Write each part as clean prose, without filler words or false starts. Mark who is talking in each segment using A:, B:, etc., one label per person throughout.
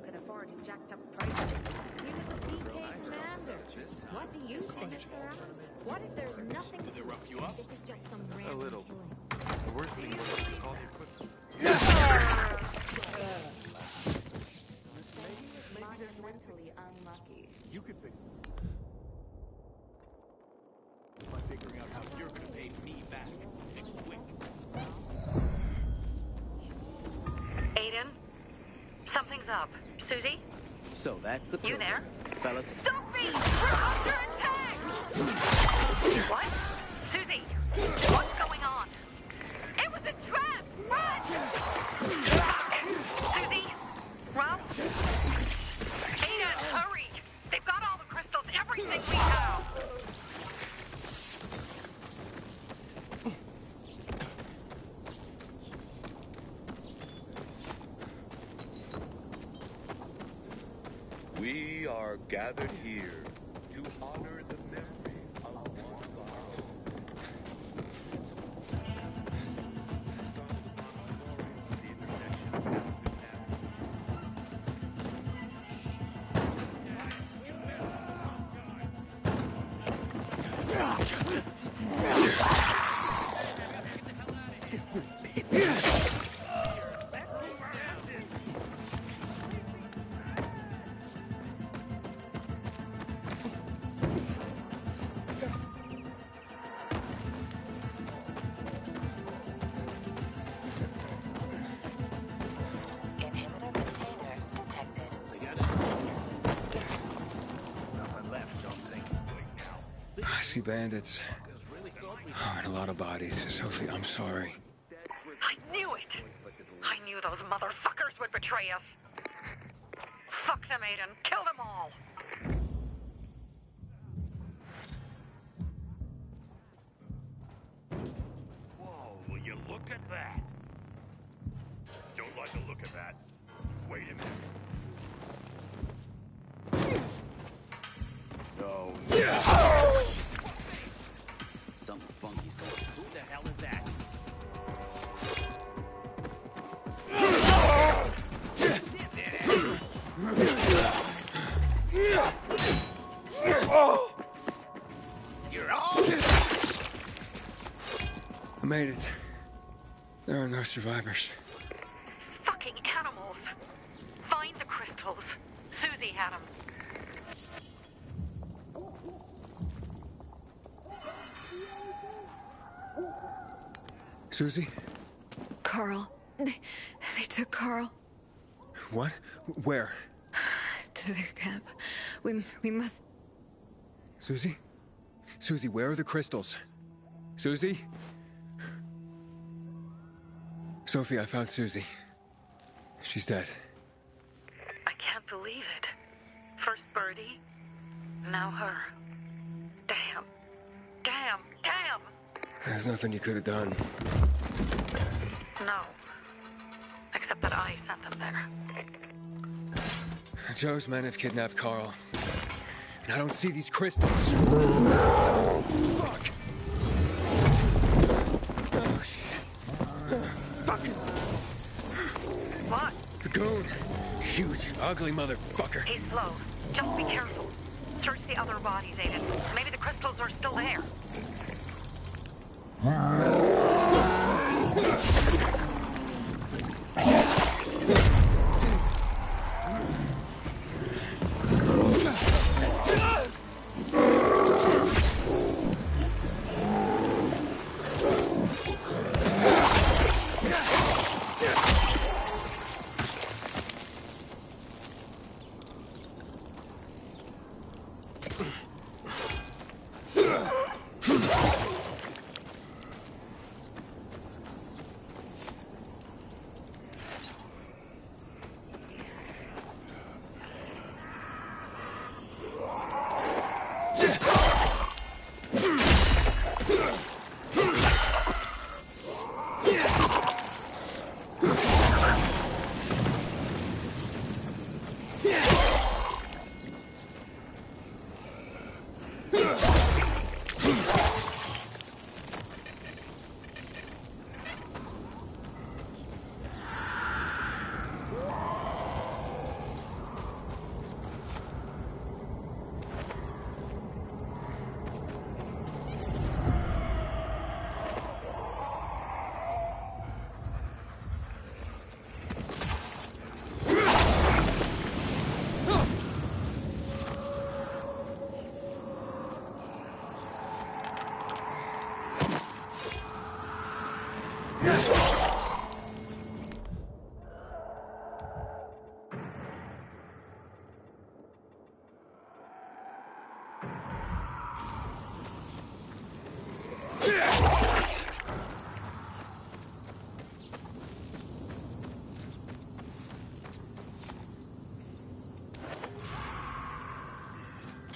A: could afford his jacked up prices. He was a PK commander. What do you think? What if there's nothing to rough you up? This is just some random
B: A little.
A: killing.
B: The worst thing was to call the equipment.
C: Monumentally unlucky.
D: You could say by figuring out how you're gonna pay me back. And quick.
E: Aiden? Something's up. Susie?
F: So that's the
E: You there?
F: Fellas.
E: Stop me! We're under attack! What? Susie? What's going on? It was a trap! Run! Susie? Ralph? Aiden, hurry! They've got all the crystals, everything we have!
G: We are gathered here to honor the memory of one of our own.
C: Inhibitor container detected.
H: I see bandits. Oh, and a lot of bodies. Sophie, I'm sorry.
E: I knew it! I knew those motherfuckers would betray us! Fuck them, Aiden! Kill them all!
D: Whoa, will you look at that? Don't like the look of that. Wait a minute. No.
F: Something funky's going. Who the hell is that?
D: You're all.
H: I made it. There are no survivors.
E: Fucking animals! Find the crystals. Susie had them.
H: Susie?
I: Carl. They took Carl
H: What? Where?
I: to their camp. We must...
H: Susie? Susie, where are the crystals? Susie? Sophie, I found Susie. She's dead.
E: I can't believe it. First Birdie, now her. Damn. Damn. Damn!
H: There's nothing you could have done.
E: No. Except that I sent them there.
H: Joe's men have kidnapped Carl. And I don't see these crystals. Fuck! Oh, shit. Fucking...
E: What?
H: Cocoon. Huge, ugly motherfucker.
E: He's slow. Just be careful. Search the other bodies, Aiden. Maybe the crystals are still there.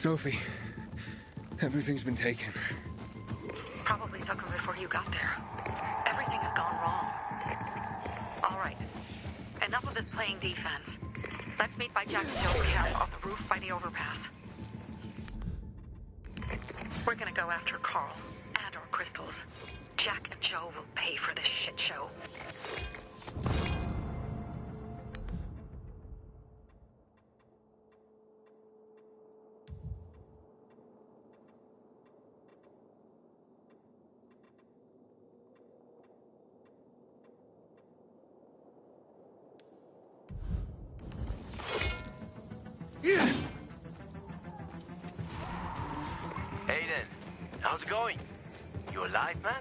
H: Sophie, everything's been taken.
E: Probably took them before you got there. Everything has gone wrong. All right. Enough of this playing defense. Let's meet by Jack and Joe's camp on the roof by the overpass. We're gonna go after Carl and our crystals. Jack and Joe will pay for this shit show.
J: Aiden, how's it going? You alive, man?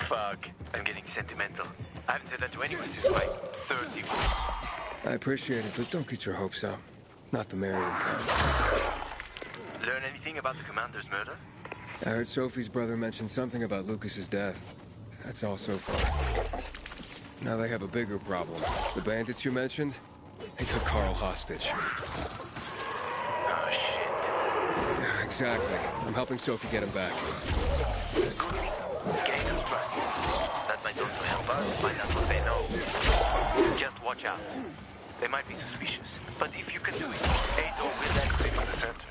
J: Fuck, I'm getting sentimental. I haven't said that to anyone since my 30.
H: I appreciate it, but don't get your hopes up. Not the Marion kind.
J: Learn anything about the commander's murder?
H: I heard Sophie's brother mention something about Lucas's death. That's all so far. Now they have a bigger problem. The bandits you mentioned, they took Carl hostage.
J: Oh, shit.
H: Yeah, exactly. I'm helping Sophie get him back.
J: Gain of trust. That might also help us find out what they know. Just watch out. They might be suspicious, but if you can do it, Aiden will activate the center.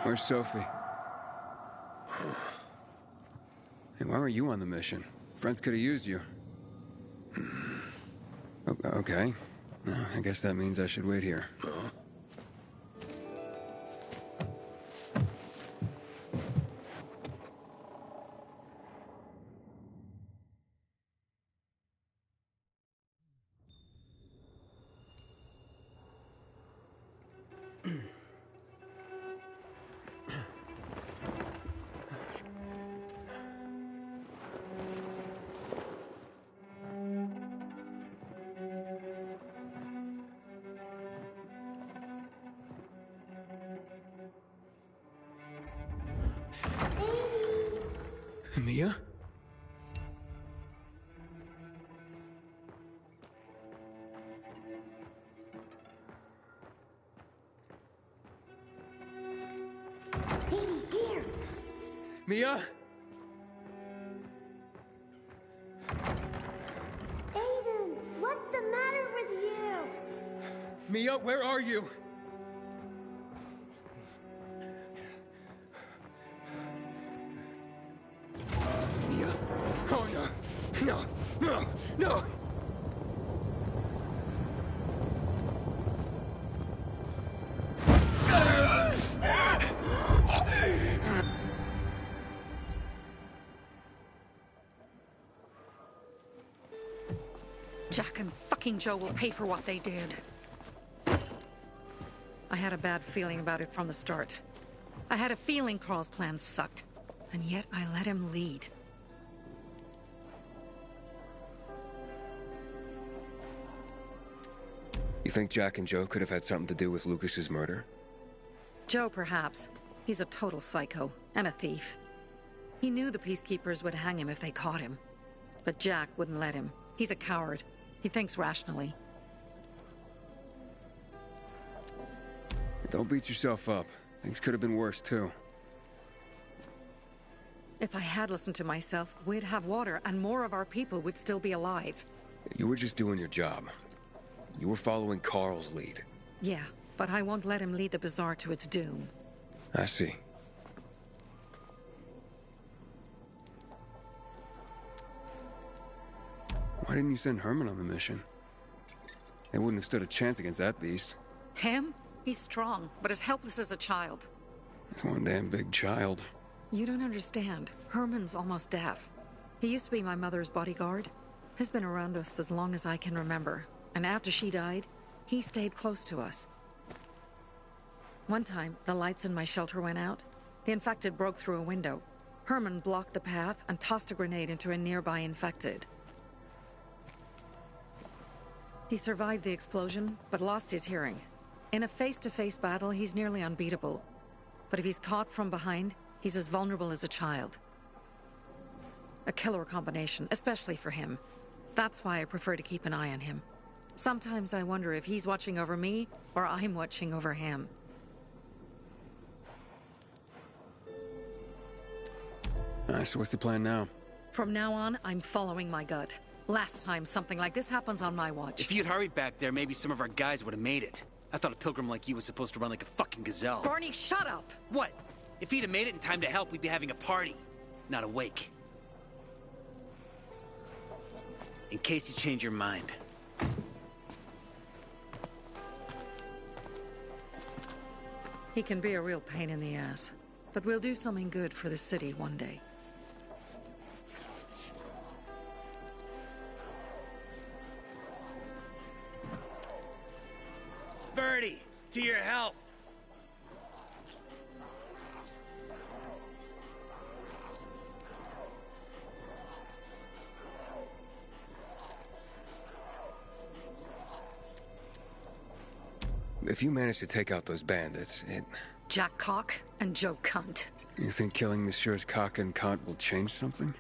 H: Where's Sophie? Hey, why were you on the mission? Friends could have used you. Okay. I guess that means I should wait here. Mia?
A: Here.
H: Mia?
A: Aiden, what's the matter with you?
H: Mia, where are you? Mia? Oh, no. No. No. No.
E: Jack and fucking Joe will pay for what they did. I had a bad feeling about it from the start. I had a feeling Carl's plan sucked, and yet I let him lead.
H: You think Jack and Joe could have had something to do with Lucas's murder?
E: Joe, perhaps. He's a total psycho, and a thief. He knew the Peacekeepers would hang him if they caught him. But Jack wouldn't let him. He's a coward. He thinks rationally.
H: Don't beat yourself up. Things could have been worse, too.
E: If I had listened to myself, we'd have water, and more of our people would still be alive.
H: You were just doing your job. You were following Carl's lead.
E: Yeah, but I won't let him lead the Bazaar to its doom.
H: I see. Why didn't you send Herman on the mission? They wouldn't have stood a chance against that beast.
E: Him? He's strong, but as helpless as a child.
H: He's one damn big child.
E: You don't understand. Herman's almost deaf. He used to be my mother's bodyguard. He's been around us as long as I can remember. And after she died, he stayed close to us. One time, the lights in my shelter went out. The infected broke through a window. Herman blocked the path and tossed a grenade into a nearby infected. He survived the explosion, but lost his hearing. In a face-to-face battle, he's nearly unbeatable. But if he's caught from behind, he's as vulnerable as a child. A killer combination, especially for him. That's why I prefer to keep an eye on him. Sometimes I wonder if he's watching over me, or I'm watching over him.
H: So what's the plan now?
E: From now on, I'm following my gut. Last time something like this happens on my watch.
K: If you'd hurried back there, maybe some of our guys would have made it. I thought a pilgrim like you was supposed to run like a fucking gazelle.
E: Barney, shut up!
K: What? If he'd have made it in time to help, we'd be having a party, not a wake. In case you change your mind.
E: He can be a real pain in the ass. But we'll do something good for the city one day.
K: Birdie, to your health.
H: If you manage to take out those bandits,
E: Jack Cock and Joe Cunt.
H: You think killing Messieurs Cock and Cunt will change something?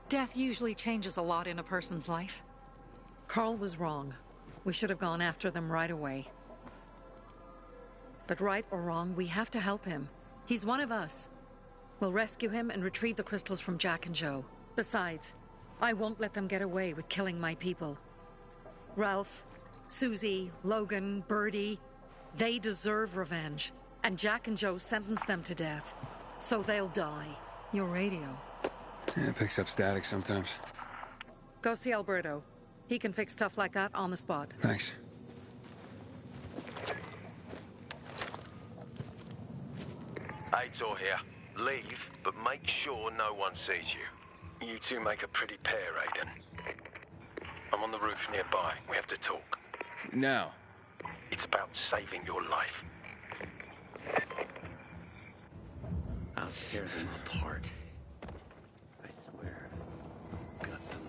E: Death usually changes a lot in a person's life. Carl was wrong. We should have gone after them right away. But right or wrong, we have to help him. He's one of us. We'll rescue him and retrieve the crystals from Jack and Joe. Besides, I won't let them get away with killing my people. Ralph, Susie, Logan, Birdie, they deserve revenge.
L: And Jack and Joe sentenced them to death. So they'll die.
I: Your radio.
H: Yeah, it picks up static sometimes.
L: Go see Alberto. He can fix stuff like that on the spot.
H: Thanks.
J: Aitor here. Leave, but make sure no one sees you. You two make a pretty pair, Aiden. I'm on the roof nearby. We have to talk.
H: Now.
J: It's about saving your life.
K: I'll tear them apart.
F: I swear. Got them.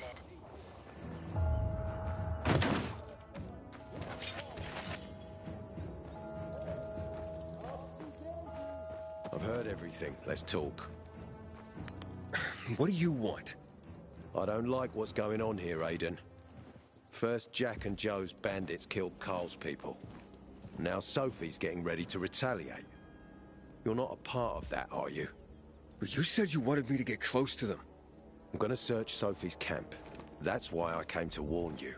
C: detected.
M: I've heard everything. Let's talk.
H: What do you want?
M: I don't like what's going on here, Aiden. First, Jack and Joe's bandits killed Carl's people. Now Sophie's getting ready to retaliate. You're not a part of that, are you?
H: But you said you wanted me to get close to them.
M: I'm gonna search Sophie's camp. That's why I came to warn you.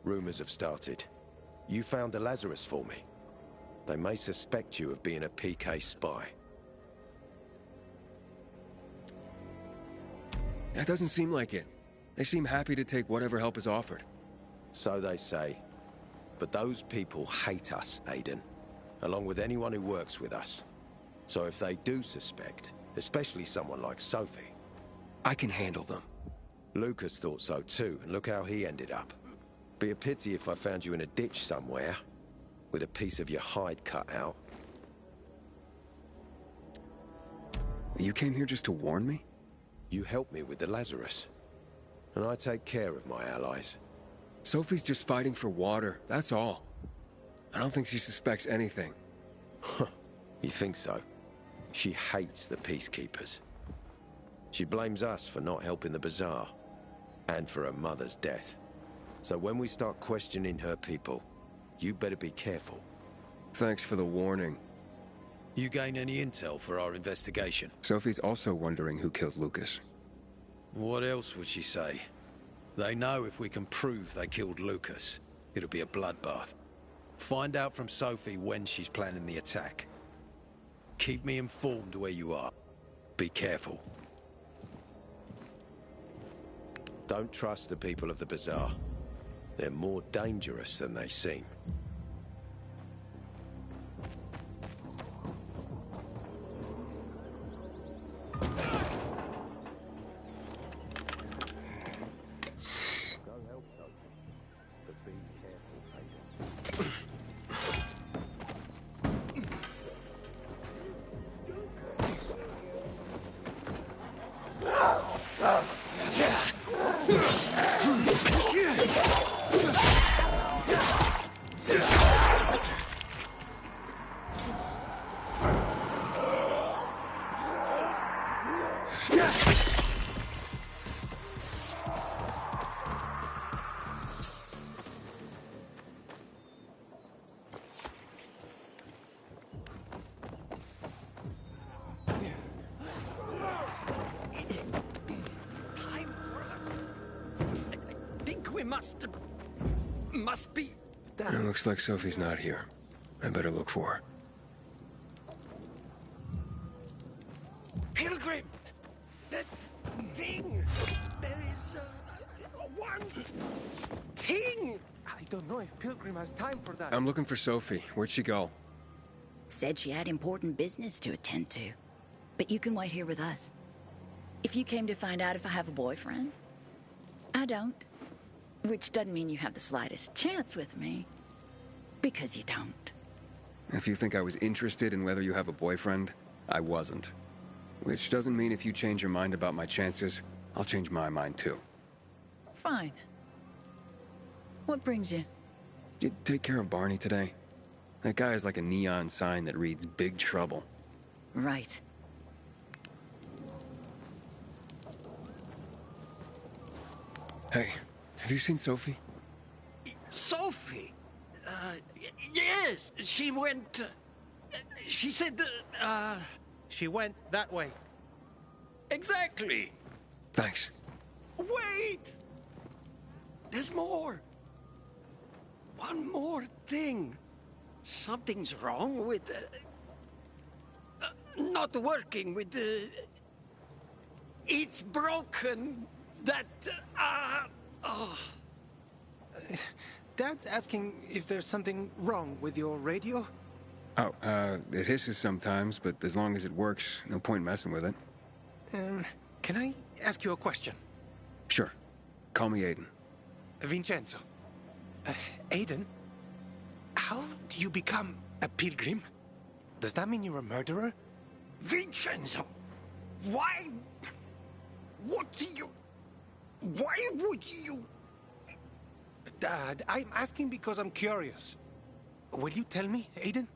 M: Rumors have started. You found the Lazarus for me. They may suspect you of being a PK spy.
H: That doesn't seem like it. They seem happy to take whatever help is offered.
M: So they say. But those people hate us, Aiden. Along with anyone who works with us. So if they do suspect, especially someone like Sophie...
H: I can handle them.
M: Lucas thought so too, and look how he ended up. Be a pity if I found you in a ditch somewhere, with a piece of your hide cut out.
H: You came here just to warn me?
M: You helped me with the Lazarus. And I take care of my allies.
H: Sophie's just fighting for water, that's all. I don't think she suspects anything.
M: You think so? She hates the peacekeepers. She blames us for not helping the bazaar, and for her mother's death. So when we start questioning her people, you better be careful.
H: Thanks for the warning.
M: You gain any intel for our investigation?
H: Sophie's also wondering who killed Lucas.
M: What else would she say? They know if we can prove they killed Lucas, it'll be a bloodbath. Find out from Sophie when she's planning the attack. Keep me informed where you are. Be careful. Don't trust the people of the bazaar. They're more dangerous than they seem.
F: Must be...
H: It looks like Sophie's not here. I better look for her.
F: Pilgrim! That thing! There is one thing! I don't know if Pilgrim has time for that.
H: I'm looking for Sophie. Where'd she go?
N: Said she had important business to attend to. But you can wait here with us. If you came to find out if I have a boyfriend, I don't. Which doesn't mean you have the slightest chance with me. Because you don't.
H: If you think I was interested in whether you have a boyfriend, I wasn't. Which doesn't mean if you change your mind about my chances, I'll change my mind too.
N: Fine. What brings you?
H: Did you take care of Barney today? That guy is like a neon sign that reads Big Trouble.
N: Right.
H: Hey, have you seen Sophie?
F: Sophie? Yes, she went... she said that,
K: She went that way.
F: Exactly.
H: Thanks.
F: Wait! There's more. One more thing. Something's wrong with... not working with the... It's broken. That... oh...
K: Dad's asking if there's something wrong with your radio?
H: Oh, it hisses sometimes, but as long as it works, no point messing with it.
K: Can I ask you a question?
H: Sure. Call me Aiden.
K: Vincenzo. Aiden? How do you become a pilgrim? Does that mean you're a murderer?
F: Vincenzo! Why? What do you... Why would you?
K: Dad, I'm asking because I'm curious. Will you tell me, Aiden?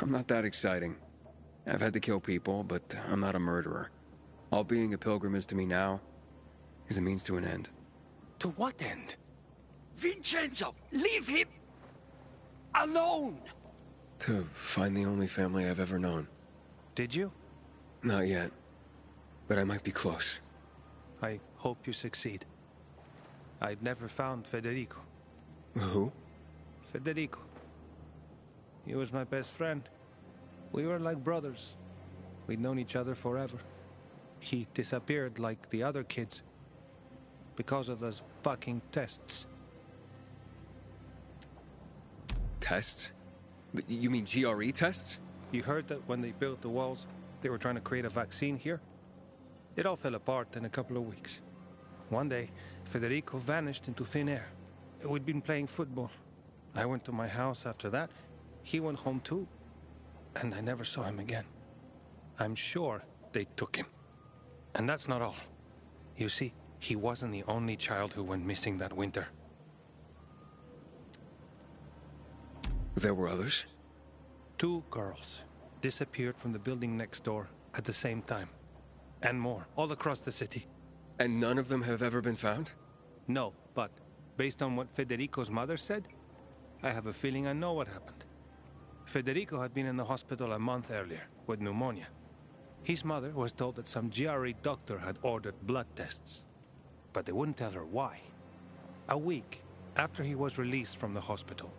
H: I'm not that exciting. I've had to kill people, but I'm not a murderer. All being a pilgrim is to me now is a means to an end.
K: To what end?
F: Vincenzo, leave him alone!
H: To find the only family I've ever known.
K: Did you?
H: Not yet. But I might be close.
K: I hope you succeed. I'd never found Federico.
H: Who?
K: Federico. He was my best friend. We were like brothers. We'd known each other forever. He disappeared like the other kids. Because of those fucking tests.
H: Tests? You mean GRE tests?
K: You heard that when they built the walls, they were trying to create a vaccine here? It all fell apart in a couple of weeks. One day, Federico vanished into thin air. We'd been playing football. I went to my house after that. He went home too. And I never saw him again. I'm sure they took him. And that's not all. You see, he wasn't the only child who went missing that winter.
H: There were others?
K: 2 girls disappeared from the building next door at the same time. And more, all across the city.
H: And none of them have ever been found?
K: No, but based on what Federico's mother said, I have a feeling I know what happened. Federico had been in the hospital a month earlier with pneumonia. His mother was told that some GRE doctor had ordered blood tests, but they wouldn't tell her why. A week after he was released from the hospital,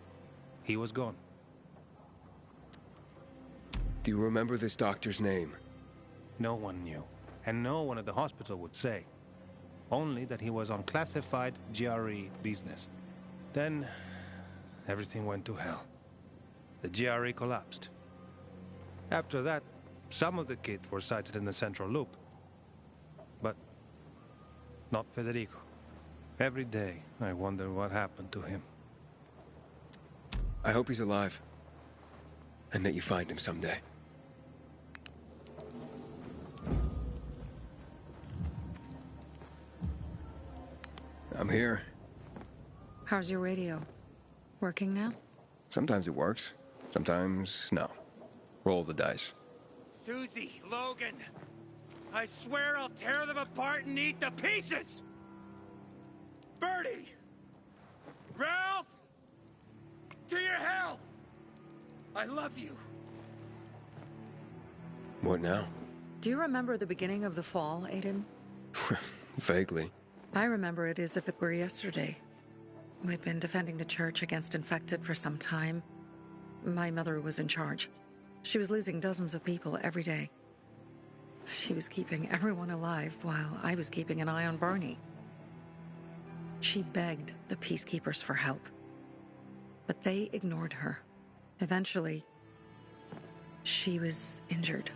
K: he was gone.
H: Do you remember this doctor's name?
K: No one knew, and no one at the hospital would say. Only that he was on classified GRE business. Then, everything went to hell. The GRE collapsed. After that, some of the kids were sighted in the central loop. But not Federico. Every day, I wonder what happened to him.
H: I hope he's alive. And that you find him someday. I'm here.
L: How's your radio? Working now?
H: Sometimes it works. Sometimes, no. Roll the dice.
F: Susie, Logan, I swear I'll tear them apart and eat the pieces! Bertie! Ralph! To your health! I love you.
H: What now?
L: Do you remember the beginning of the fall, Aiden?
H: Vaguely.
L: I remember it as if it were yesterday. We'd been defending the church against infected for some time. My mother was in charge. She was losing dozens of people every day. She was keeping everyone alive while I was keeping an eye on Barney. She begged the peacekeepers for help, but they ignored her. Eventually, she was injured.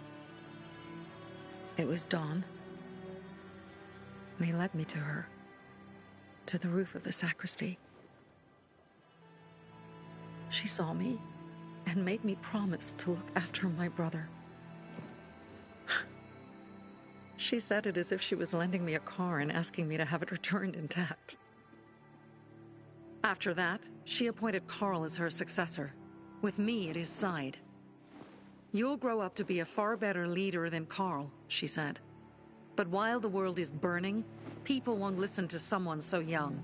L: It was dawn, and he led me to her, to the roof of the sacristy. She saw me and made me promise to look after my brother. She said it as if she was lending me a car and asking me to have it returned intact. After that, she appointed Carl as her successor, with me at his side. You'll grow up to be a far better leader than Carl, she said. But while the world is burning, people won't listen to someone so young.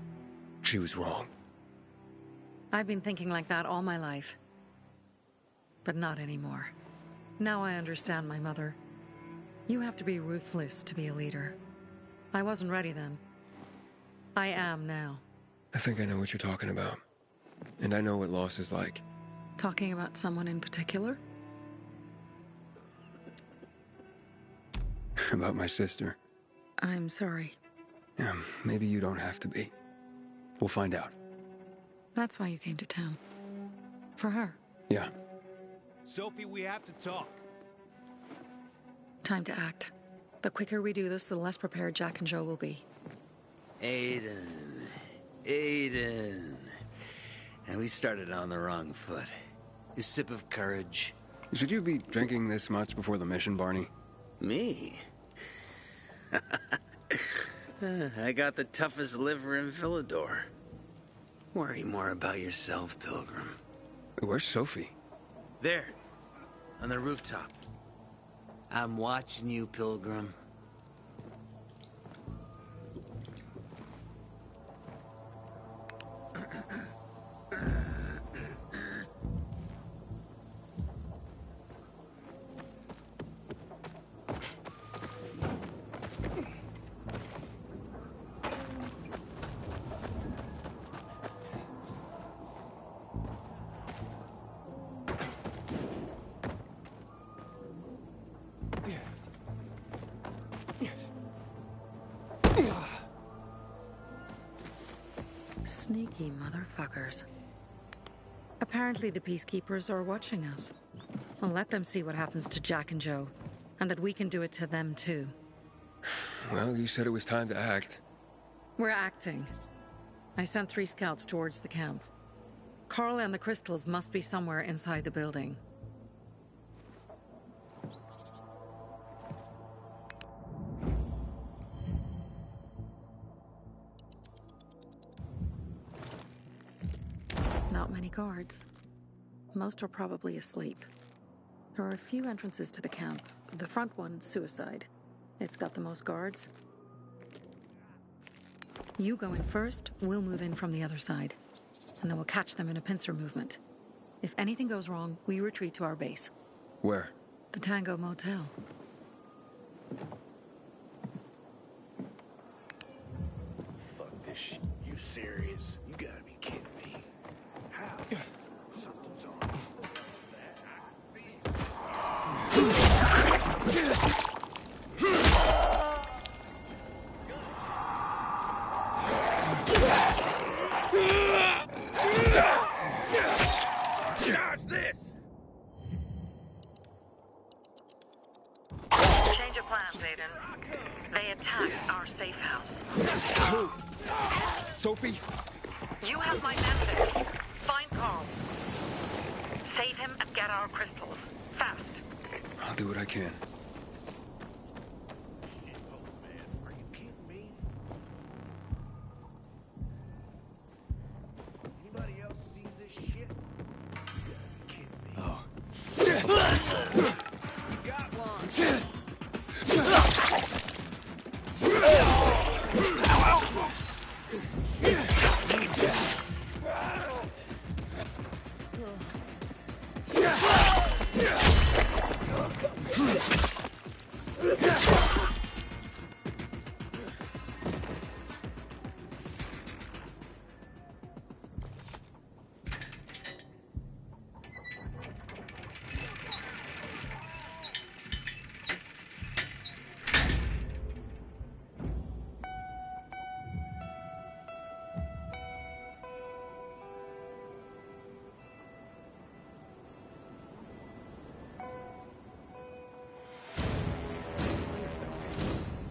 H: She was wrong.
L: I've been thinking like that all my life. But not anymore. Now I understand my mother. You have to be ruthless to be a leader. I wasn't ready then. I am now.
H: I think I know what you're talking about. And I know what loss is like.
L: Talking about someone in particular?
H: About my sister.
L: I'm sorry.
H: Yeah, maybe you don't have to be. We'll find out.
L: That's why you came to town. For her.
H: Yeah.
F: Sophie, we have to talk.
L: Time to act. The quicker we do this, the less prepared Jack and Joe will be.
O: Aiden. And we started on the wrong foot. A sip of courage.
H: Should you be drinking this much before the mission, Barney?
O: Me? I got the toughest liver in Villador. Worry more about yourself, Pilgrim.
H: Where's Sophie?
O: There, on the rooftop. I'm watching you, Pilgrim.
L: Sneaky motherfuckers. Apparently the Peacekeepers are watching us. I'll let them see what happens to Jack and Joe, and that we can do it to them too.
H: Well, you said it was time to act.
L: We're acting. I sent 3 scouts towards the camp. Carl and the crystals must be somewhere inside the building. Not many guards. Most are probably asleep. There are a few entrances to the camp. The front one, suicide. It's got the most guards. You go in first, we'll move in from the other side. And then we'll catch them in a pincer movement. If anything goes wrong, we retreat to our base.
H: Where?
L: The Tango Motel.
D: Fuck this shit. You serious? You gotta be kidding me. How? Something's on. Dodge this!
E: Change of plans, Aiden. They attacked our safe house.
H: Who? Sophie?
E: You have my message. Find Carl. Save him and get our crystals. Fast.
H: I'll do what I can.
D: Are you kidding me? Anybody else see this shit? You gotta be kidding me.
H: Oh.
D: You got one.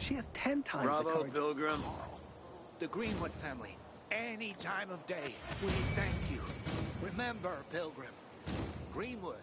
F: She has 10 times the
O: Bravo,
F: courage.
O: Pilgrim.
P: The Greenwood family, any time of day, we thank you. Remember, Pilgrim, Greenwood.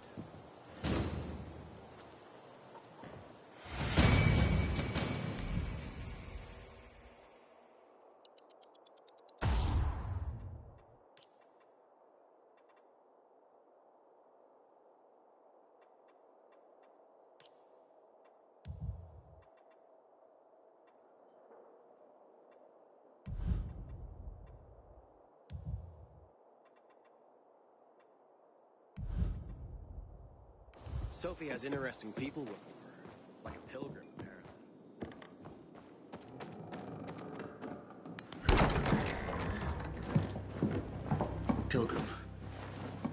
Q: Sophie has interesting people with her, like a pilgrim, apparently.
O: Pilgrim.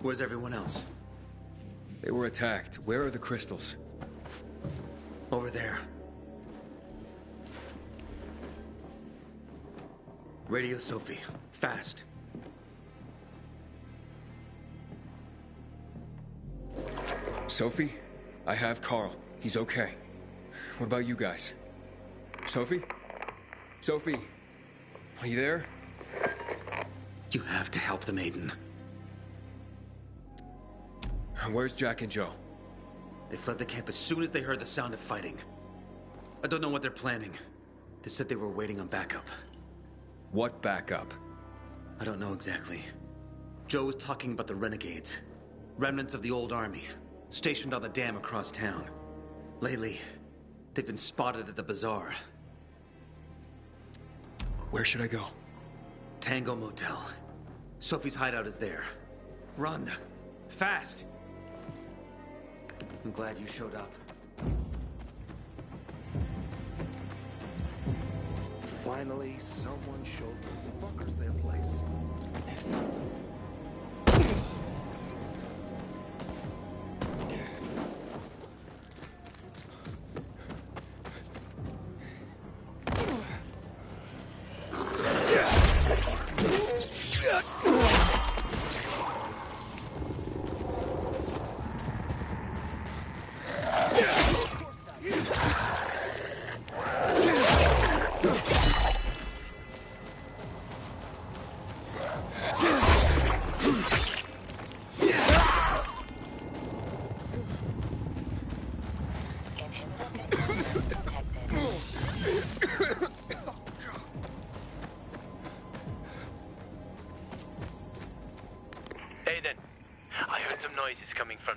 O: Where's everyone else?
H: They were attacked. Where are the crystals?
O: Over there. Radio Sophie. Fast.
H: Sophie? I have Carl. He's okay. What about you guys? Sophie? Sophie? Are you there?
O: You have to help the maiden.
H: Where's Jack and Joe?
O: They fled the camp as soon as they heard the sound of fighting. I don't know what they're planning. They said they were waiting on backup.
H: What backup?
O: I don't know exactly. Joe was talking about the renegades. Remnants of the old army, stationed on the dam across town. Lately, they've been spotted at the bazaar.
H: Where should I go?
O: Tango Motel. Sophie's hideout is there. Run. Fast. I'm glad you showed up.
D: Finally, someone showed those fuckers their place.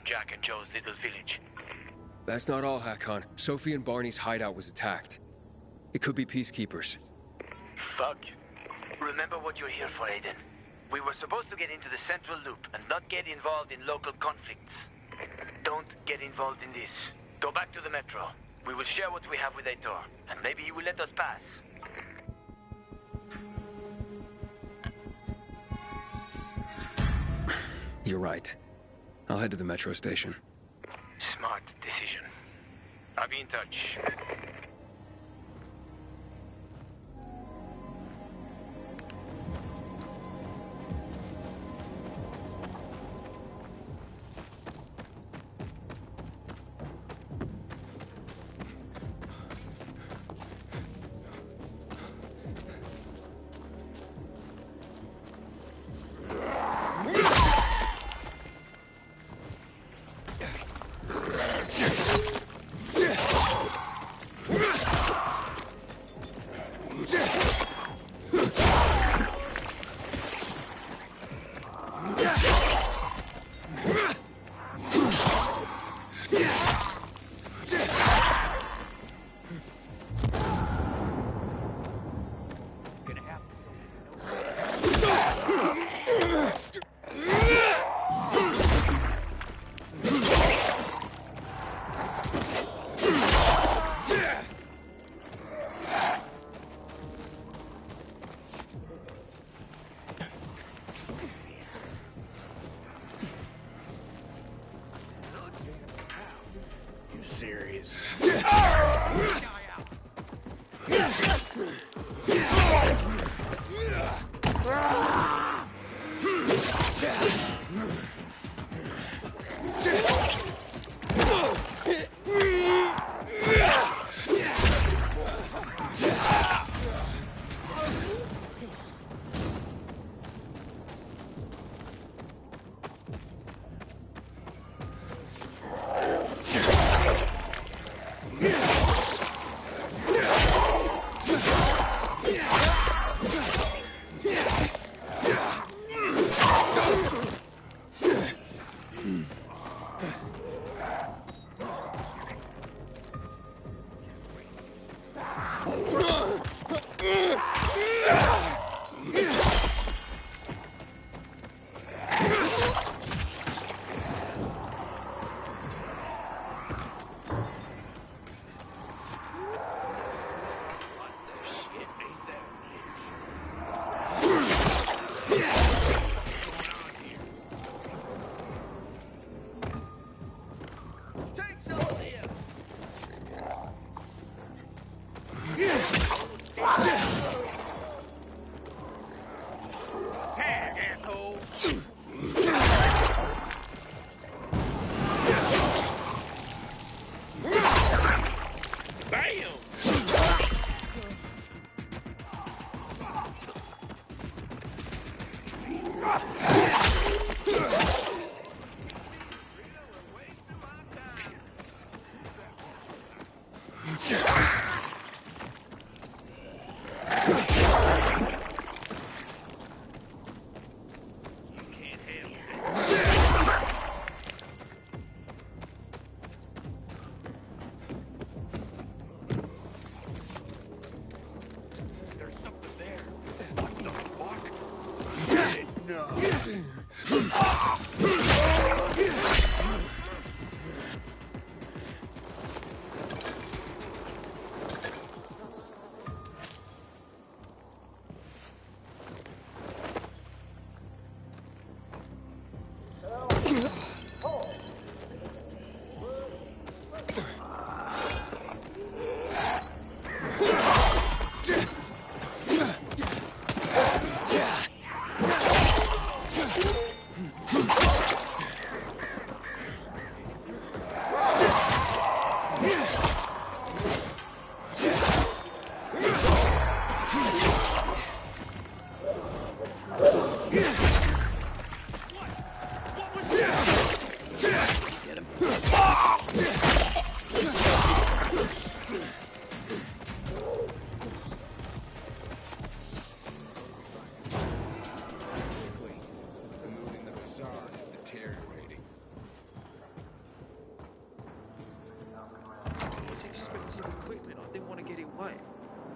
J: Jack and Joe's little village.
H: That's not all, Hakon. Sophie and Barney's hideout was attacked. It could be peacekeepers.
J: Fuck. Remember what you're here for, Aiden. We were supposed to get into the central loop and not get involved in local conflicts. Don't get involved in this. Go back to the metro. We will share what we have with Aitor, and maybe he will let us pass.
H: You're right. I'll head to the metro station.
J: Smart decision. I'll be in touch.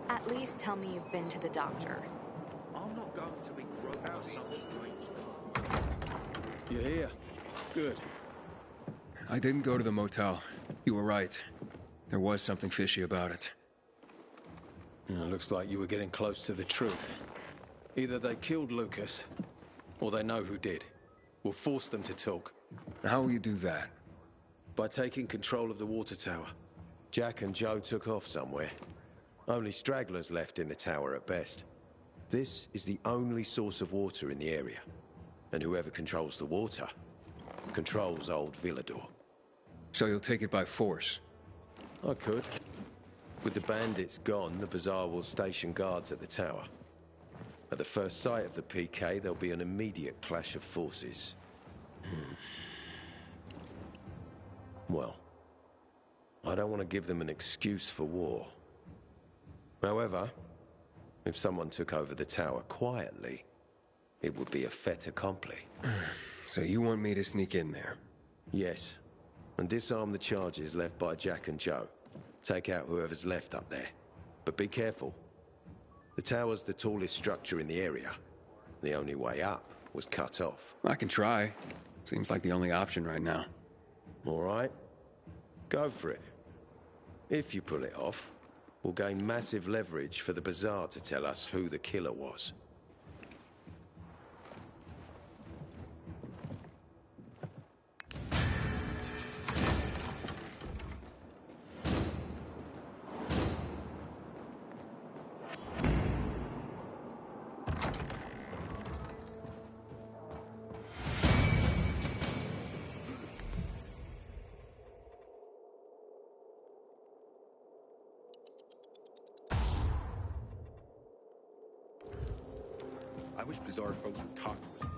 C: At least tell me you've been to the doctor.
P: I'm not going to be groped by some strange.
M: You're here. Good.
H: I didn't go to the motel. You were right. There was something fishy about it.
M: Looks like you were getting close to the truth. Either they killed Lucas, or they know who did. We'll force them to talk.
H: How will you do that?
M: By taking control of the water tower. Jack and Joe took off somewhere. Only stragglers left in the tower at best. This is the only source of water in the area. And whoever controls the water, controls old Villador.
H: So you'll take it by force?
M: I could. With the bandits gone, the Bazaar will station guards at the tower. At the first sight of the PK, there'll be an immediate clash of forces. Well, I don't want to give them an excuse for war. However, if someone took over the tower quietly, it would be a fait accompli.
H: So you want me to sneak in there?
M: Yes, and disarm the charges left by Jack and Joe. Take out whoever's left up there. But be careful. The tower's the tallest structure in the area. The only way up was cut off.
H: I can try. Seems like the only option right now.
M: All right. Go for it. If you pull it off, we'll gain massive leverage for the Bazaar to tell us who the killer was.
D: I wish Bazaar folks would talk to us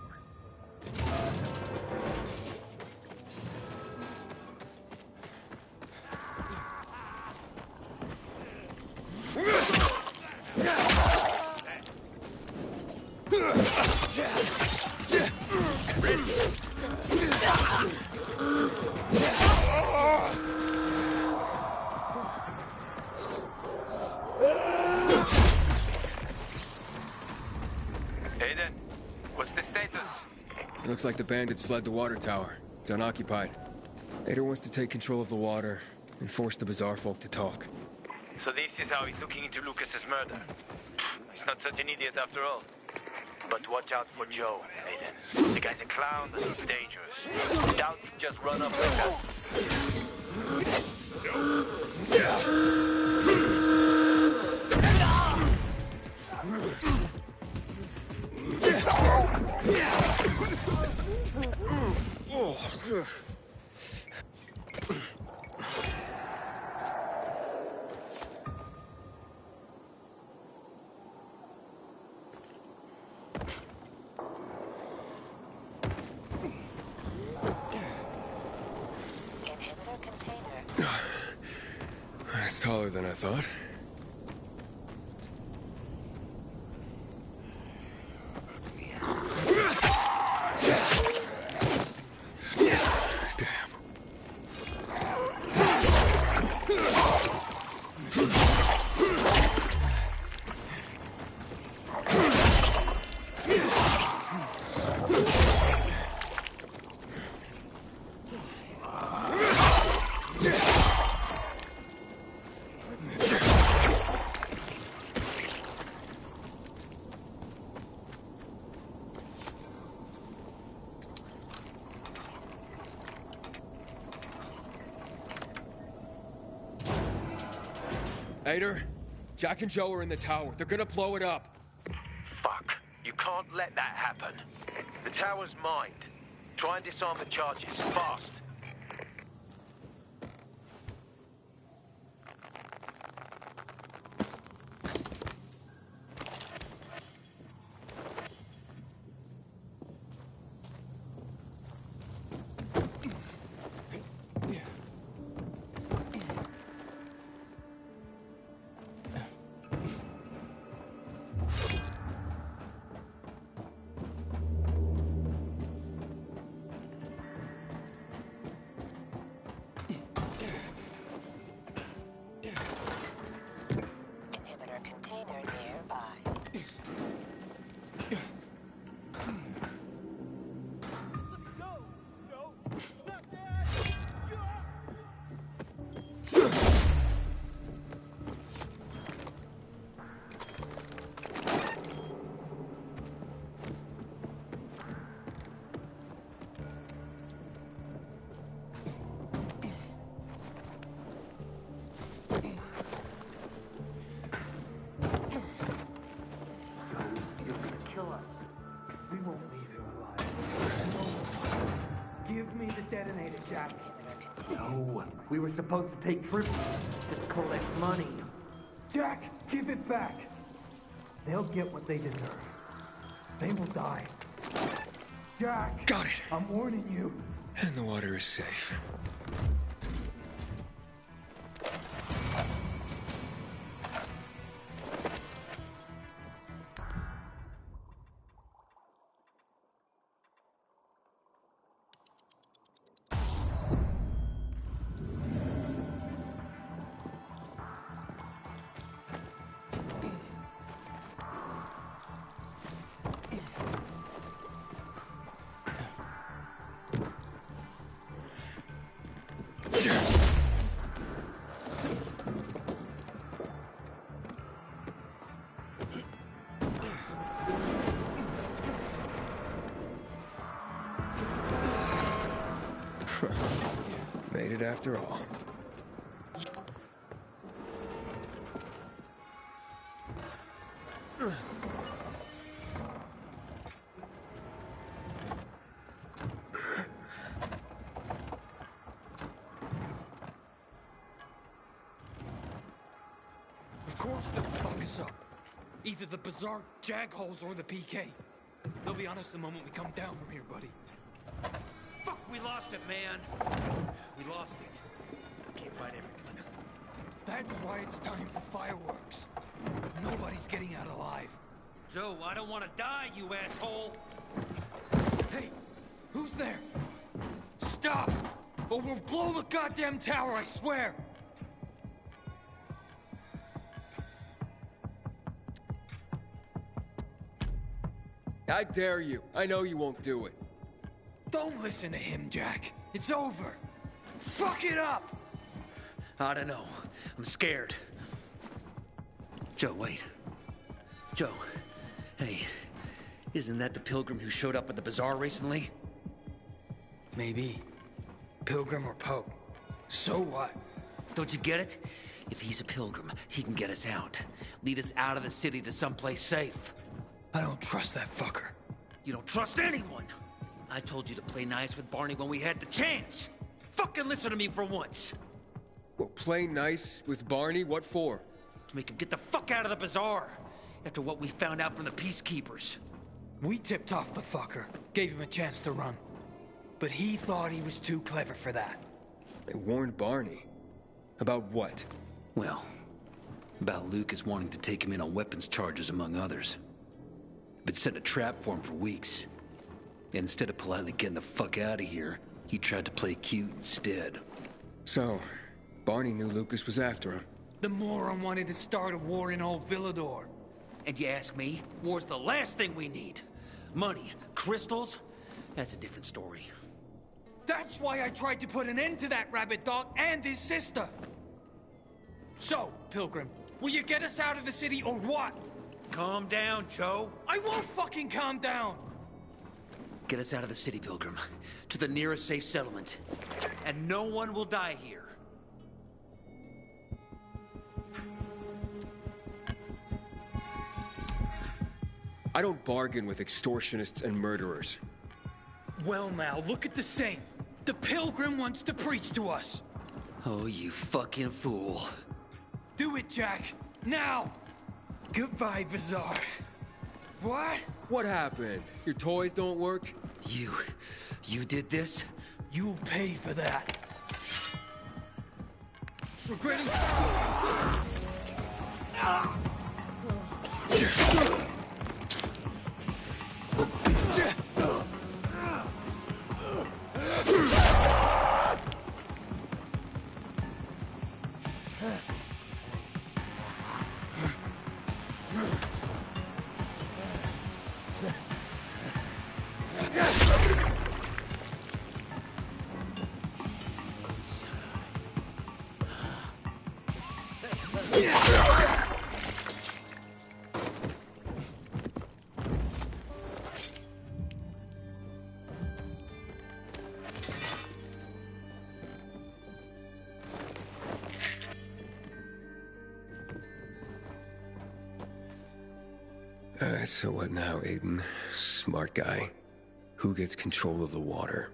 J: Aiden, what's the status?
H: Looks like the bandits fled the water tower. It's unoccupied. Ader wants to take control of the water and force the Bazaar folk to talk.
J: So this is how he's looking into Lucas's murder. He's not such an idiot after all. But watch out for Joe, Aiden. The guy's a clown and he's dangerous. Doubt he'd just run up like that.
C: Inhibitor container.
H: It's taller than I thought. Hader, Jack and Joe are in the tower. They're gonna blow it up.
J: Fuck. You can't let that happen. The tower's mined. Try and disarm the charges, fast.
A: Inhibitor container nearby.
R: Give me the detonator, Jack. No, we were supposed to take trips. Just collect money. Jack, give it back. They'll get what they deserve. They will die. Jack!
H: Got it.
R: I'm warning you.
H: And the water is safe. Made it after all.
F: Of course they'll fuck us up. Either the Bazaar Jagholes or the PK. They'll be on us the moment we come down from here, buddy. Fuck, we lost it, man. We lost it. Can't fight everyone. That's why it's time for fireworks. Nobody's getting out alive.
J: Joe, I don't want to die, you asshole!
F: Hey, who's there? Stop! Or we'll blow the goddamn tower, I swear!
H: I dare you. I know you won't do it.
F: Don't listen to him, Jack. It's over. Fuck it up!
O: I don't know. I'm scared. Joe, wait. Joe. Hey, isn't that the pilgrim who showed up at the bazaar recently?
F: Maybe. Pilgrim or Pope. So what?
O: Don't you get it? If he's a pilgrim, he can get us out. Lead us out of the city to someplace safe.
F: I don't trust that fucker.
O: You don't trust anyone! I told you to play nice with Barney when we had the chance! Fucking listen to me for once!
H: Well, play nice with Barney? What for?
O: To make him get the fuck out of the bazaar! After what we found out from the Peacekeepers.
F: We tipped off the fucker. Gave him a chance to run. But he thought he was too clever for that.
H: They warned Barney. About what?
O: Well, about Lucas wanting to take him in on weapons charges, among others. Been setting a trap for him for weeks. And instead of politely getting the fuck out of here, he tried to play cute instead.
H: So, Barney knew Lucas was after him.
F: The moron wanted to start a war in old Villador.
O: And you ask me, war's the last thing we need. Money, crystals, that's a different story.
F: That's why I tried to put an end to that rabbit dog and his sister. So, Pilgrim, will you get us out of the city or what?
O: Calm down, Joe.
F: I won't fucking calm down!
O: Get us out of the city, Pilgrim. To the nearest safe settlement. And no one will die here.
H: I don't bargain with extortionists and murderers.
F: Well now, look at the saint. The pilgrim wants to preach to us.
O: Oh, you fucking fool.
F: Do it, Jack. Now! Goodbye, Bazaar. What?
H: What happened? Your toys don't work?
O: You did this?
F: You'll pay for that. Regretting...
H: So what now, Aiden? Smart guy. Who gets control of the water?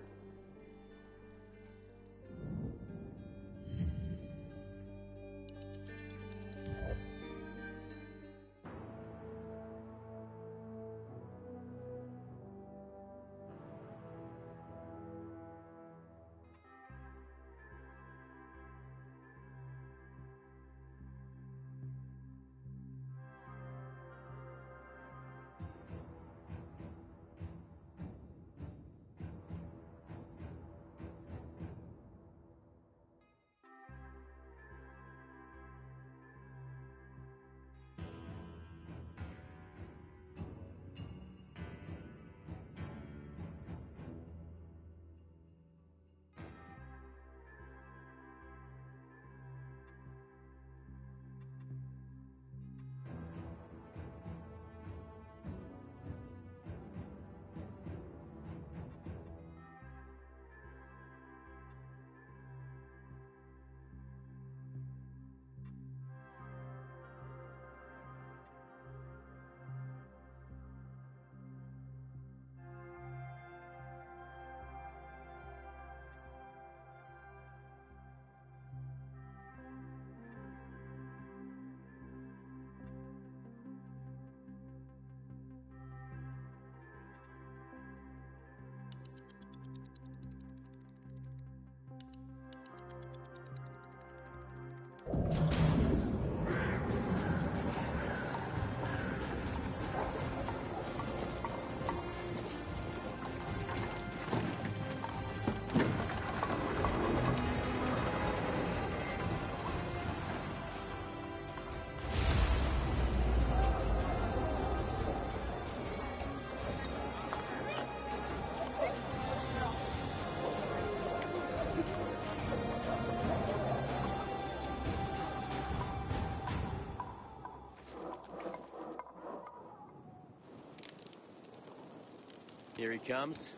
Q: Here he comes.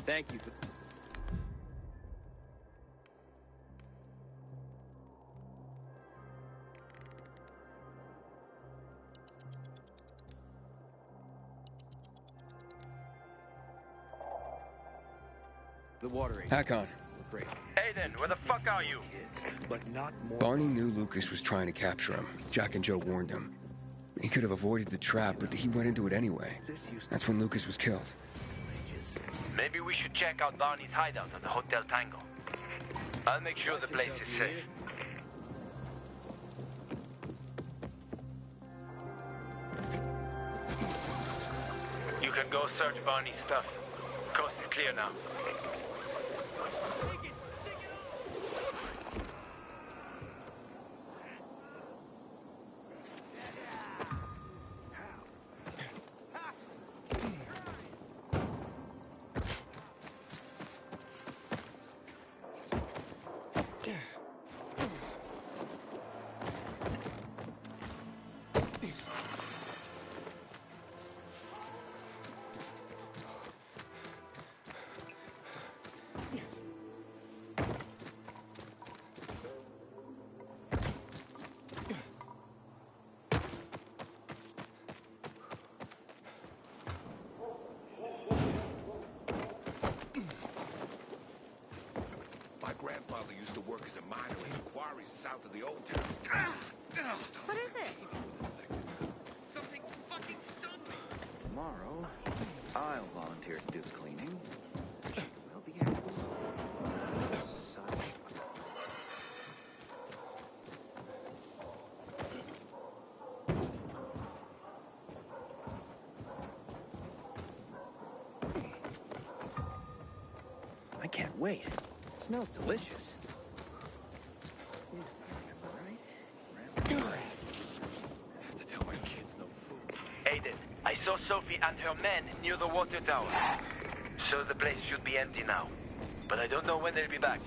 Q: Thank you for... The water agent.
H: Hakon.
Q: Great.
J: Aiden, where the fuck are you?
D: But not more.
H: Barney knew Lucas was trying to capture him. Jack and Joe warned him. He could have avoided the trap, but he went into it anyway. That's when Lucas was killed.
J: Maybe we should check out Barney's hideout at the Hotel Tango. I'll make sure the place is safe. You can go search Barney's stuff. Coast is clear now.
D: There's a miner in the quarries south of the old town.
A: What is it?
F: Something fucking stunned me.
S: Tomorrow, I'll volunteer to do the cleaning. She will the apples. Such. I can't wait. It smells delicious.
J: Aiden, I saw Sophie and her men near the water tower. So the place should be empty now. But I don't know when they'll be back.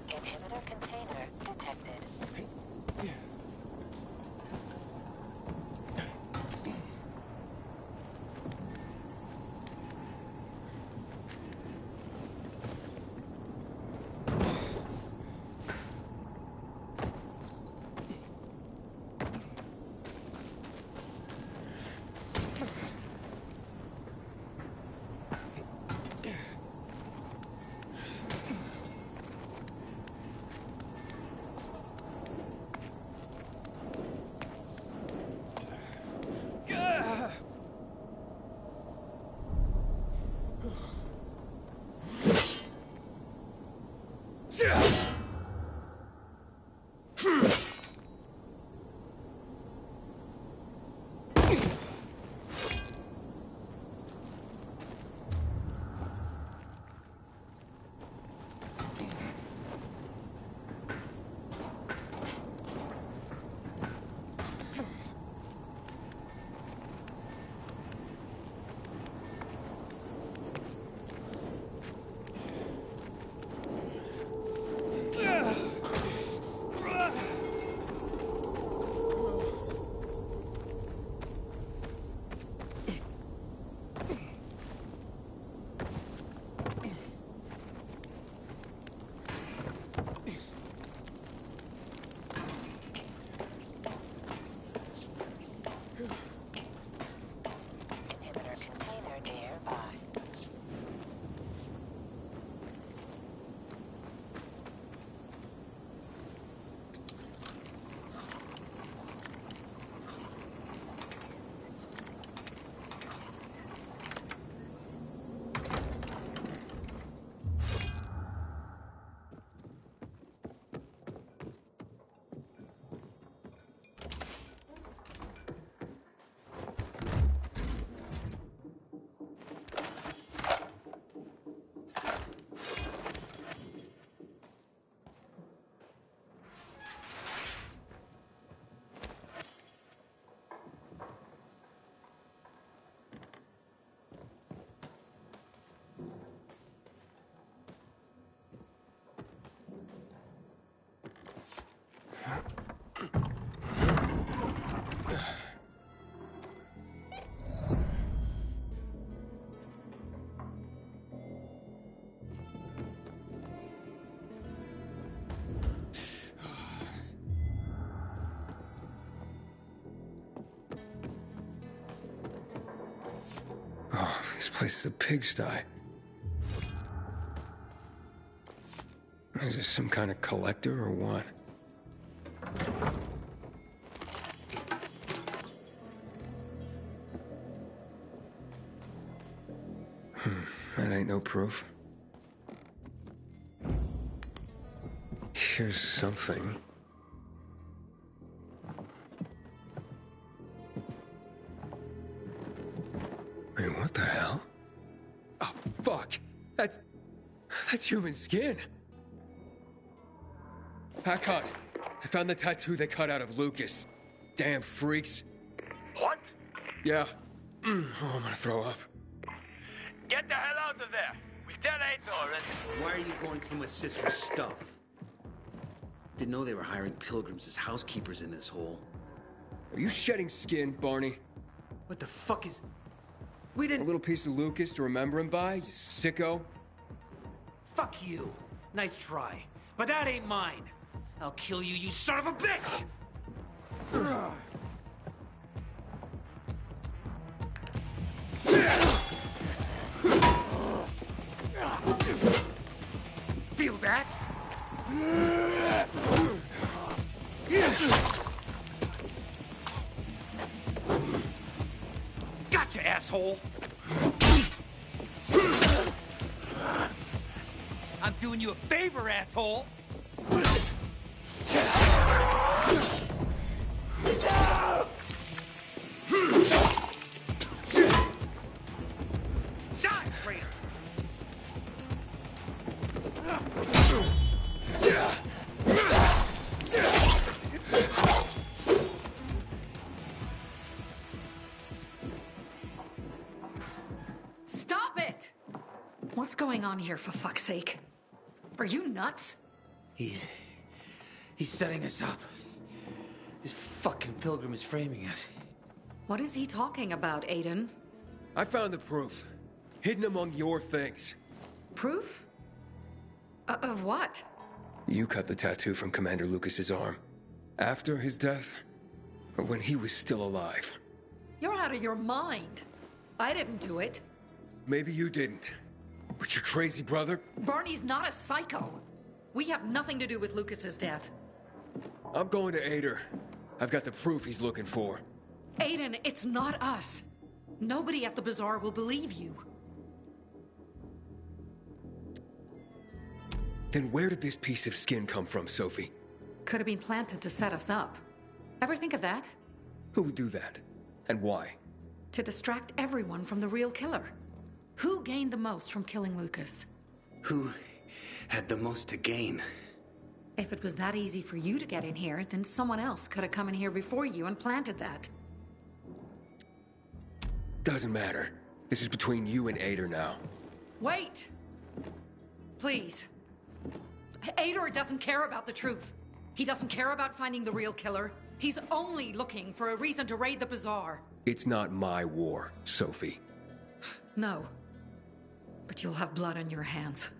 T: Inhibitor container detected.
H: Oh, this place is a pigsty. Is this some kind of collector or what? That ain't no proof. Here's something. Wait, what the hell? Oh, fuck! That's human skin! Hackon! I found the tattoo they cut out of Lucas. Damn freaks.
J: What?
H: Yeah. Oh, I'm gonna throw up.
J: Get the hell out of there! We tell Ator and...
O: Why are you going through my sister's stuff? Didn't know they were hiring pilgrims as housekeepers in this hole.
H: Are you shedding skin, Barney?
O: What the fuck is...
H: We didn't... A little piece of Lucas to remember him by, you sicko?
F: Fuck you. Nice try. But that ain't mine. I'll kill you, you son of a bitch! Feel that? Gotcha, asshole! I'm doing you a favor, asshole! Die, traitor!
L: Stop it! What's going on here, for fuck's sake? Are you nuts?
O: He's setting us up. This fucking pilgrim is framing us.
L: What is he talking about, Aiden?
H: I found the proof. Hidden among your things.
L: Proof? Of what?
H: You cut the tattoo from Commander Lucas's arm. After his death? Or when he was still alive?
L: You're out of your mind. I didn't do it.
H: Maybe you didn't. But your crazy brother?
L: Barney's not a psycho. We have nothing to do with Lucas's death.
H: I'm going to Ader. I've got the proof he's looking for.
L: Aiden, it's not us. Nobody at the bazaar will believe you.
H: Then where did this piece of skin come from, Sophie?
L: Could have been planted to set us up. Ever think of that?
H: Who would do that? And why?
L: To distract everyone from the real killer. Who gained the most from killing Lucas?
O: Who had the most to gain?
L: If it was that easy for you to get in here, then someone else could have come in here before you and planted that.
H: Doesn't matter. This is between you and Ader now.
L: Wait! Please. Ader doesn't care about the truth. He doesn't care about finding the real killer. He's only looking for a reason to raid the bazaar.
H: It's not my war, Sophie.
L: No. But you'll have blood on your hands.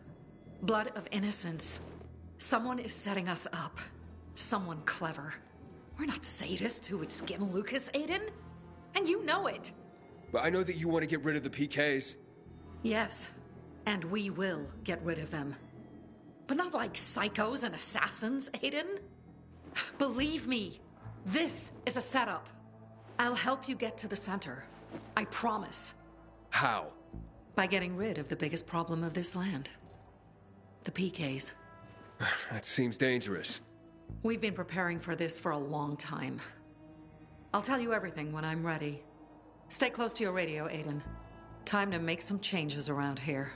L: Blood of innocence. Someone is setting us up. Someone clever. We're not sadists who would skin Lucas, Aiden. And you know it.
H: But I know that you want to get rid of the PKs.
L: Yes. And we will get rid of them. But not like psychos and assassins, Aiden. Believe me, this is a setup. I'll help you get to the center. I promise.
H: How?
L: By getting rid of the biggest problem of this land. The PKs.
H: That seems dangerous.
L: We've been preparing for this for a long time. I'll tell you everything when I'm ready. Stay close to your radio, Aiden. Time to make some changes around here.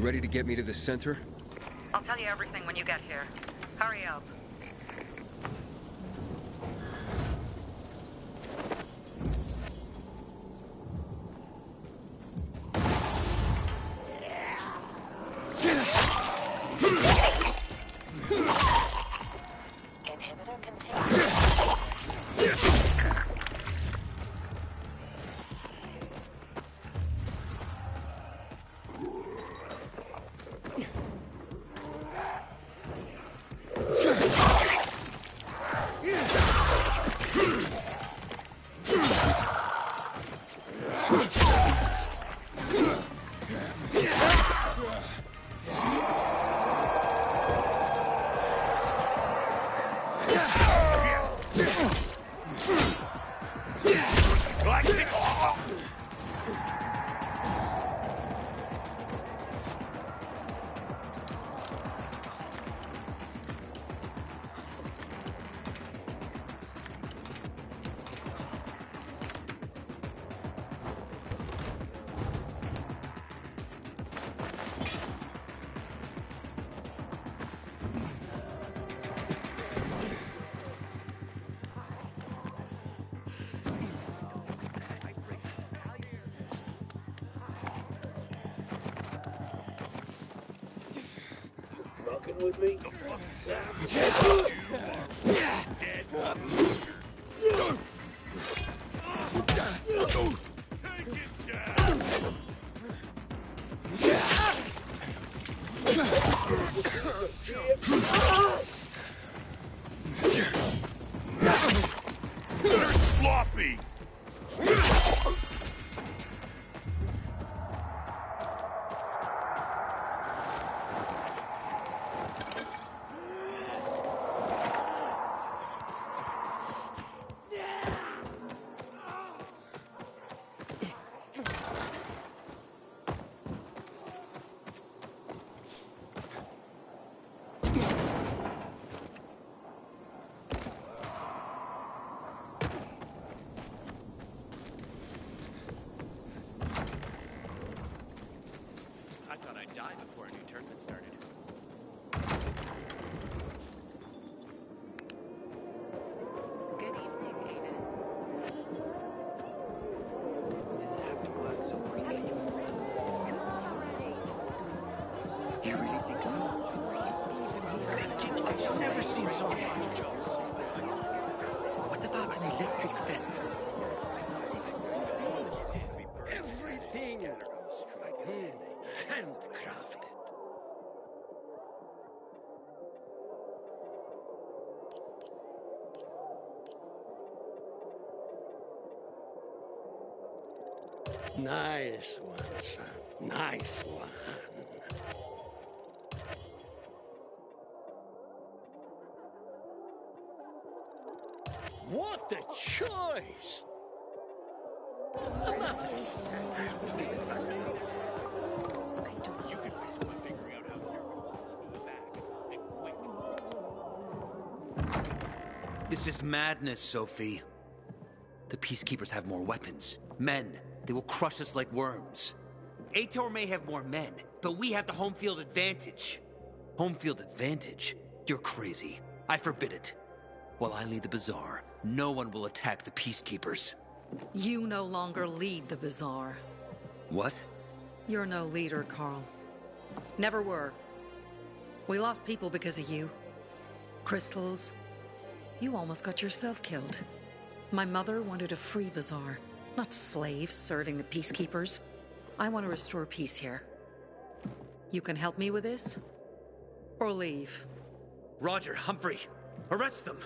H: Ready to get me to the center?
E: I'll tell you everything when you get here. Hurry up.
T: Inhibitor contained.
D: with me?
G: Sloppy!
Q: I thought I'd die before a new tournament started.
C: Good evening, Aiden.
P: You really think so? I've never seen so much. What about an electric fence?
R: Everything handcrafted. Nice one, son. Nice one. What a choice! The matter is settled.
Q: You could fix it by figuring out how to go back, and quick.
O: This is madness, Sophie. The Peacekeepers have more weapons. Men. They will crush us like worms. Ator may have more men, but we have the home field advantage. Home field advantage? You're crazy. I forbid it. While I lead the bazaar, no one will attack the Peacekeepers.
L: You no longer lead the bazaar.
O: What?
L: You're no leader, Carl. Never were. We lost people because of you. Crystals. You almost got yourself killed. My mother wanted a free bazaar, not slaves serving the Peacekeepers. I want to restore peace here. You can help me with this? Or leave?
O: Roger, Humphrey, arrest them!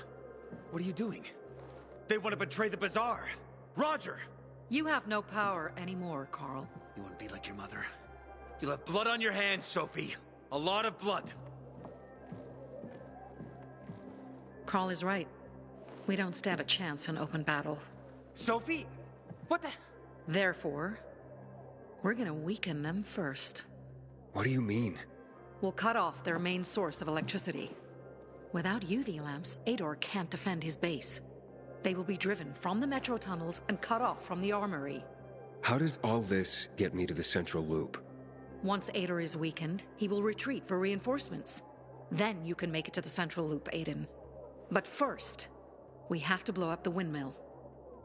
O: What are you doing? They want to betray the bazaar! Roger!
L: You have no power anymore, Carl.
O: You want to be like your mother? You'll have blood on your hands, Sophie. A lot of blood.
L: Carl is right. We don't stand a chance in open battle.
O: Sophie? What the?
L: Therefore, we're gonna weaken them first.
H: What do you mean?
L: We'll cut off their main source of electricity. Without UV lamps, Ador can't defend his base. They will be driven from the metro tunnels and cut off from the armory.
H: How does all this get me to the central loop?
L: Once Ador is weakened, he will retreat for reinforcements. Then you can make it to the central loop, Aiden. But first, we have to blow up the windmill.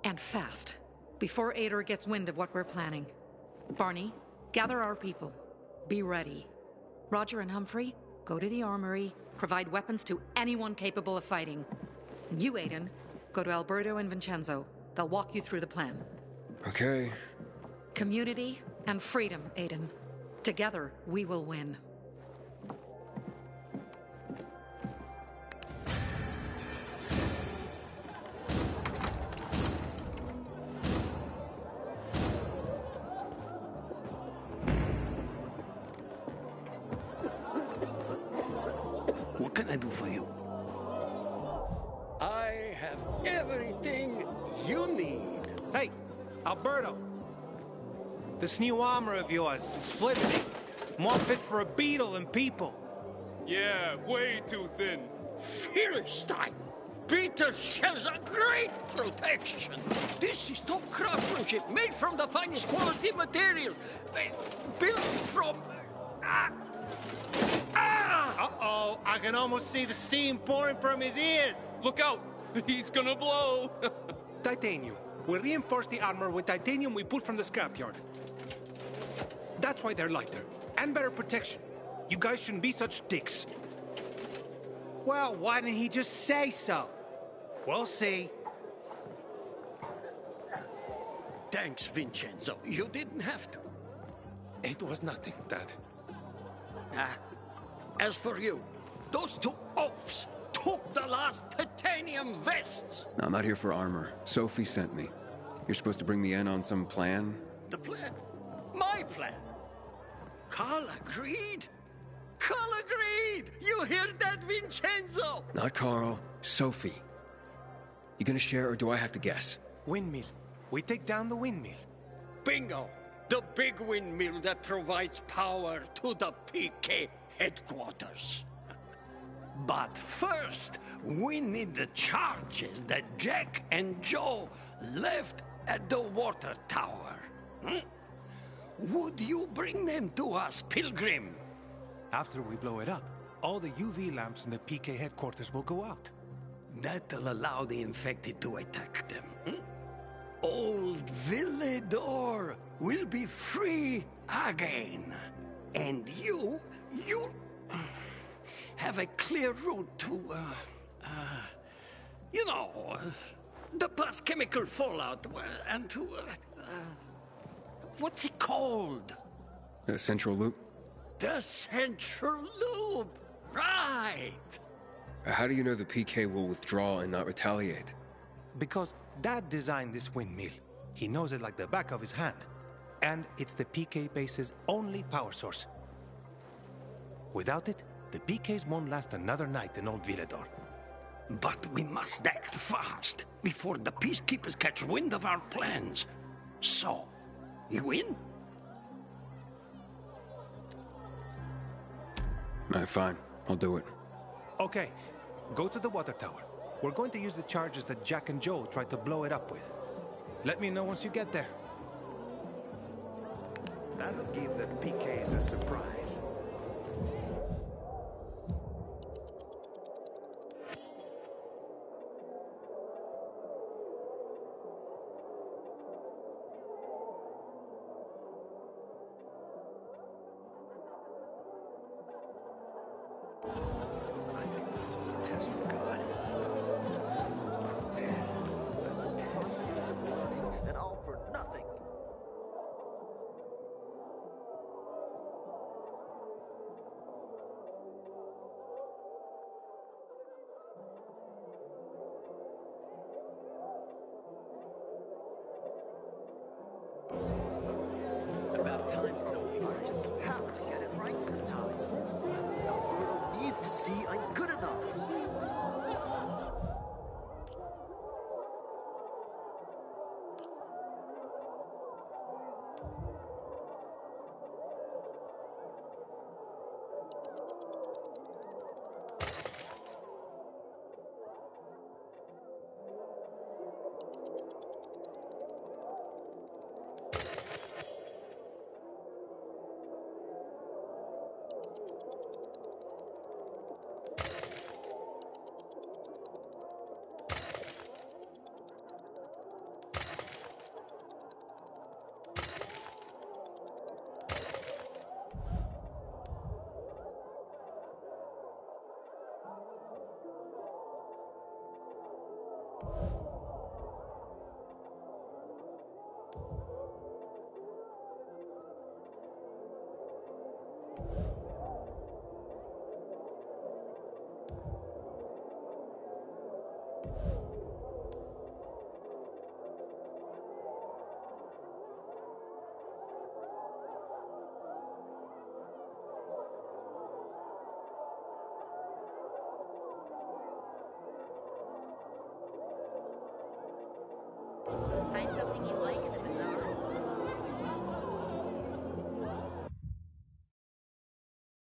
L: And fast. Before Ador gets wind of what we're planning. Barney, gather our people. Be ready. Roger and Humphrey, go to the armory, provide weapons to anyone capable of fighting. And you, Aiden, go to Alberto and Vincenzo. They'll walk you through the plan.
H: Okay.
L: Community and freedom, Aiden. Together, we will win.
R: What can I do for you? I have everything you need.
K: Hey, Alberto. This new armor of yours is flimsy. More fit for a beetle than people.
F: Yeah, way too thin.
R: Philistine! Peter has a great protection. This is top craftsmanship, made from the finest quality materials. Built from...
K: Uh-oh, I can almost see the steam pouring from his ears.
F: Look out, he's gonna blow.
K: Titanium. We reinforce the armor with titanium we pulled from the scrapyard. That's why they're lighter, and better protection. You guys shouldn't be such dicks. Well, why didn't he just say so? We'll see.
U: Thanks, Vincenzo. You didn't have to.
K: It was nothing, Dad.
U: As for you, those two oafs took the last titanium vests.
H: No, I'm not here for armor. Sophie sent me. You're supposed to bring me in on some plan?
U: The plan? My plan? Carl agreed? Carl agreed! You hear that, Vincenzo?
H: Not Carl. Sophie. You gonna share or do I have to guess?
K: Windmill. We take down the windmill.
U: Bingo! The big windmill that provides power to the PK headquarters. But first, we need the charges that Jack and Joe left at the water tower. Would you bring them to us, Pilgrim?
K: After we blow it up, all the UV lamps in the PK headquarters will go out.
U: That'll allow the infected to attack them. Old Villedor will be free again. And you have a clear route to, the past chemical fallout and to, what's it called?
H: The Central Loop?
U: The Central Loop, right.
H: How do you know the PK will withdraw and not retaliate?
K: Because Dad designed this windmill. He knows it like the back of his hand. And it's the PK base's only power source. Without it, the PKs won't last another night in Old Villedor.
U: But we must act fast before the peacekeepers catch wind of our plans. So, you in?
H: Fine. I'll do it.
K: Okay, go to the water tower. We're going to use the charges that Jack and Joe tried to blow it up with. Let me know once you get there.
S: That'll give the PKs a surprise.
Q: About time, Sophie.
V: I just have to get it right this time. Bruno needs to see I'm good enough.
A: Find something you like in the bazaar?